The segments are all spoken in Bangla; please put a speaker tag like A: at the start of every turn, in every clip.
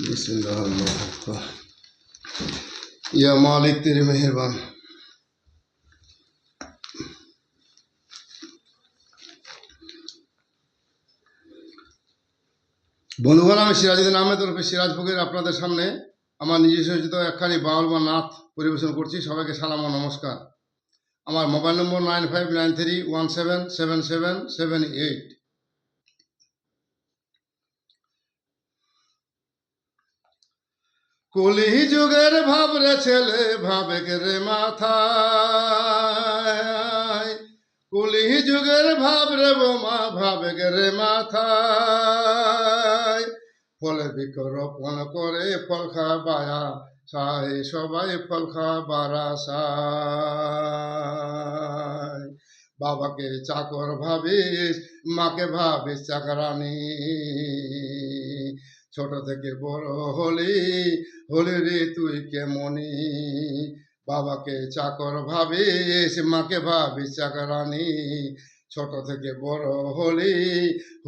A: बिस्मिल्लाह या मालिक तेरे मेहरबान। বন্ধুগণ, আমি সিরাজুদ্দিন আহমেদ ওরফে সিরাজ ফকির আপনাদের সামনে আমার নিজস্ব রচিত একখানি বাউল বা নাথ পরিবেশন করছি। সবাইকে সালাম ও নমস্কার। আমার মোবাইল নম্বর 9593177778। কলি যুগের ভাবরে ছেলে ভাবে রে মাথায়, কলি যুগের ভাবরে বোমা ভাবে রে মাথায়। ফলে বৃক্ষরোপণ করে ফল খাবায়া সাই, সবাই ফল খাবার আশায়। বাবাকে চাকর ভাবিস, মাকে ভাবিস চাকরানি, ছোট থেকে বড় হলি হলি রে তুই কেমনি। বাবাকে চাকর ভাবিস, মাকে ভাবিস চাকরানি, ছোট থেকে বড় হলি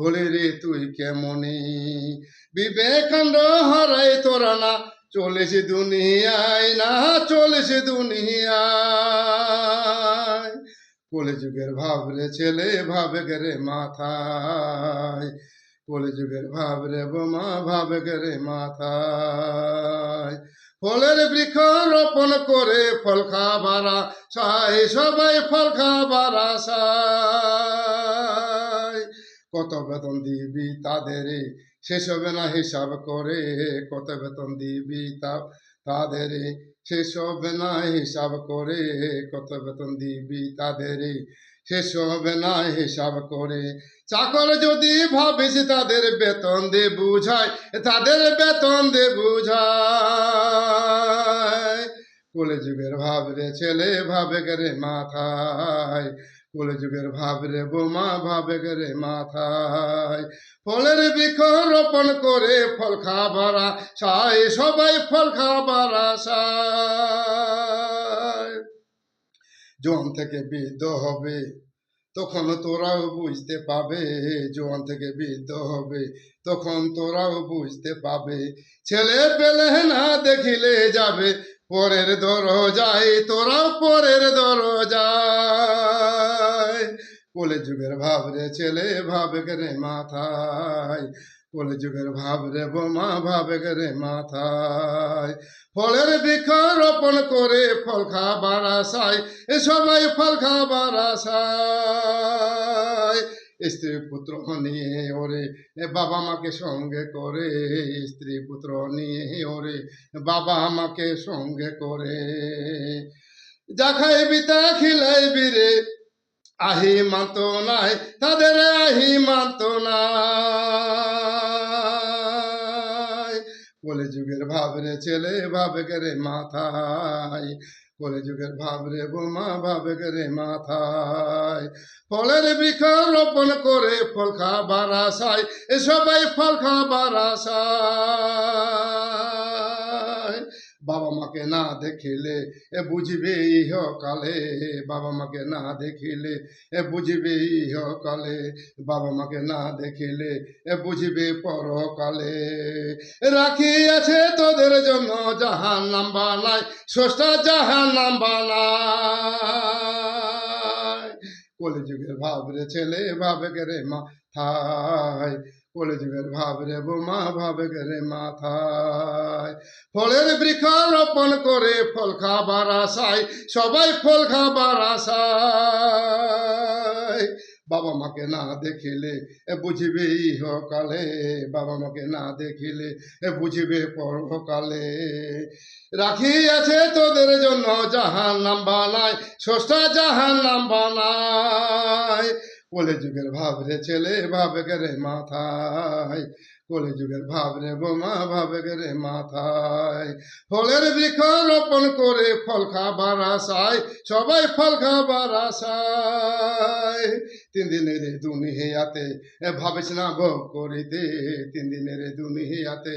A: হলি রে তুই কেমনি। বিবেকানন্দ হারাই তোরা না চলিস দুনিয়ায়, না চলিস দুনিয়ায়। কলিযুগের ভাবরে ছেলে ভাবে রে মাথায়, কলিযুগের ভাবরে বোমা ভাবে রে মাথায়। ফলের বৃক্ষ রোপণ করে ফল খাবার আশায়, সবাই ফল খাবার আশায়। কত বেতন দিবি তাদের শেষ হবে না হিসাব করে, কত বেতন দিবি তাদের শেষ হবে না হিসাব করে, কত বেতন দিবি তাদের শেষ হবে না হিসাব করে। চাকর যদি ভাবিস তাদের বেতন দে বুঝায়, তাদের বেতন দে বুঝায়। কলিযুগের ভাবরে ছেলে ভাবে রে মাথায়, কলিযুগের ভাবরে বোমা ভাবে রে মাথায়। ফলের বৃক্ষ রোপণ করে ফল খাবার আশায়, সবাই ফল খাবার আশায়। জোয়ান থেকে বৃদ্ধ হবে তখন তোরাও বুঝতে পাবে, জোয়ান থেকে বৃদ্ধ হবে তখন তোরাও বুঝতে পাবে। ছেলে পেলে না দেখিলে যাবে পরের দরজায়, তোরাও পরের দরজায়। কলিযুগের ভাবরে ছেলে ভাবে রে মাথায়, কলিযুগের ভাবরে বোমা ভাবে রে মাথায়। ফলের বৃক্ষ রোপণ করে ফল খাবার আশায়, সবাই ফল খাবার আশায়। স্ত্রী পুত্র নিয়ে ওরে বাবা মাকে সঙ্গে করে, স্ত্রী পুত্র নিয়ে ওরে বাবা মাকে সঙ্গে করে। যা খাইবি তা খিলাইবি রে আহি মানত নাই, তাদের আহি মানত নাই। কলিযুগের ভাবরে ছেলে ভাবে রে মাথায়, কলিযুগের ভাবরে বোমা ভাবে রে মাথায়। ফলের বৃক্ষ রোপণ করে ফল খাবার আশায়, সবাই ফল খাবার আশায়। বাবা মাকে না দেখিলে বুঝবে ইহকালে, বাবা মাকে না দেখিলে বুঝবে ইহকালে, বাবা মাকে না দেখিলে বুঝবে পরকালে। রাখিয়াছে তোদের জন্য জাহান্নাম বানায়, স্রষ্টা জাহান্নাম বানায়। কলিযুগের ভাবরে ছেলে ভাবে রে মাথায়, কলিযুগের ভাবরে বোমা ভাবে রে মাথায়। ফলের বৃক্ষ রোপণ করে ফল খাবার আশায়, সবাই ফল খাবার আশায়। বাবা মাকে না দেখিলে বুঝবে ইহকালে, বাবা মাকে না দেখিলে বুঝবে পরকালে। রাখিয়াছে তোদের জন্য জাহান্নাম বানায়, স্রষ্টা জাহান্নাম বানায়। কলিযুগের ভাবরে ছেলে ভাবে রে মাথায়, কলিযুগের ভাব রে বোমা ভাবে রে মাথায়। ফলের বৃক্ষ রোপণ করে ফল খাবার আশায়, সবাই ফল খাবার আশায়। 3 দিনের দুনিয়াতে ভাবিস না ভোগ করিতে, 3 দিনের দুনিয়াতে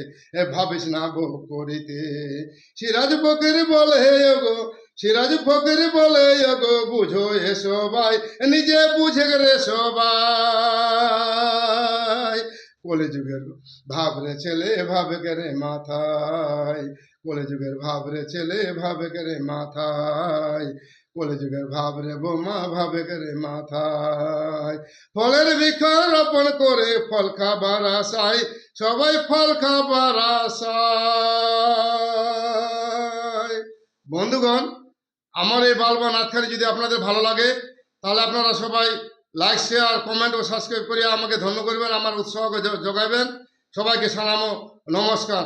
A: ভাবিস না ভোগ করিতে। সিরাজ ফকির বলে গো, সিরাজ ফকির বলে গো, বুঝো এ সবাই, নিজে বুঝে রে সবাই। কলিযুগের ভাব রে ছেলে ভাবে রে মাথায়, কলিযুগের ভাব রে ছেলে ভাবে রে মাথায়, কলিযুগের ভাব রে বোমা ভাবে রে মাথায়। ফলের বৃক্ষ রোপণ করে ফল খাবার আশায়, সবাই ফল খাবার আশায়। বন্ধুগণ, আমার এই বালবা নাথখানি যদি আপনাদের ভালো লাগে, তাহলে আপনারা সবাই লাইক, শেয়ার, কমেন্ট ও সাবস্ক্রাইব করে আমাকে ধন্য করবেন, আমার উৎসাহকে যোগাইবেন। সবাইকে সালাম ও নমস্কার।